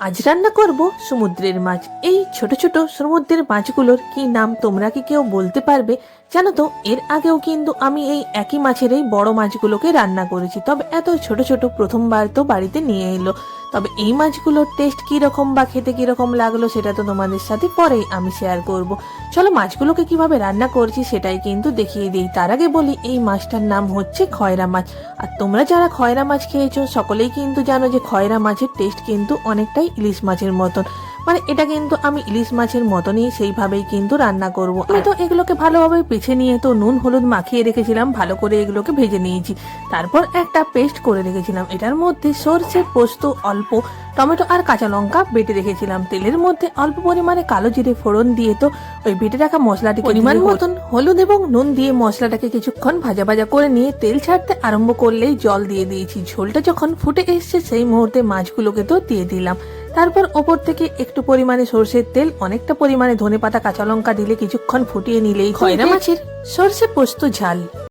আজ রান্না করব সমুদ্রের মাছ। এই ছোট ছোট সমুদ্রের মাছগুলোর কি নাম তোমরা কি কেউ বলতে পারবে? জানো তো, এর আগেও কিন্তু আমি এই একই মাছের এই বড় মাছগুলোকে রান্না করেছি, তবে এত ছোট ছোট প্রথমবার তো বাড়িতে নিয়ে এলো। তবে এই মাছগুলোর টেস্ট কিরকম বা খেতে কিরকম লাগলো সেটা তো তোমাদের সাথে পরেই আমি শেয়ার করব। চলো মাছগুলোকে কিভাবে রান্না করছি সেটাই কিন্তু দেখিয়ে দিই। তার আগে বলি, এই মাছটার নাম হচ্ছে খয়রা মাছ। আর তোমরা যারা খয়রা মাছ খেয়েছো সকলেই কিন্তু জানো যে খয়রা মাছের টেস্ট কিন্তু অনেকটাই ইলিশ মাছের মতন। মানে এটা কিন্তু আমি ইলিশ মাছের মতনই সেইভাবেই কিন্তু রান্না করব। আমি তো এগুলোকে ভালোভাবে বেছে নিয়ে তো নুন হলুদ মাখিয়ে রেখেছিলাম, ভালো করে এগুলোকে ভেজে নিয়েছি। তারপর একটা পেস্ট করে রেখেছিলাম, এটার মধ্যে সরষে পোস্ত অল্প, টমেটো আর কাঁচা লঙ্কা বেটে রেখেছিলাম। তেলের মধ্যে অল্প পরিমাণে কালো জিরে ফোড়ন দিয়ে তো ওই বেটে রাখা মশলাটি পরিমাণ মতন হলুদ এবং নুন দিয়ে মশলাটাকে কিছুক্ষণ ভাজা ভাজা করে নিয়ে তেল ছাড়তে আরম্ভ করলেই জল দিয়ে দিয়েছি। ঝোলটা যখন ফুটে এসছে সেই মুহূর্তে মাছগুলোকে তো দিয়ে দিলাম। তারপর ওপর থেকে একটু পরিমাণে সরষের তেল, অনেকটা পরিমাণে ধনেপাতা কাঁচা লঙ্কা দিলে কিছুক্ষণ ফুটিয়ে নিলেই খয়রা মাছের সরষে পোস্ত ঝাল।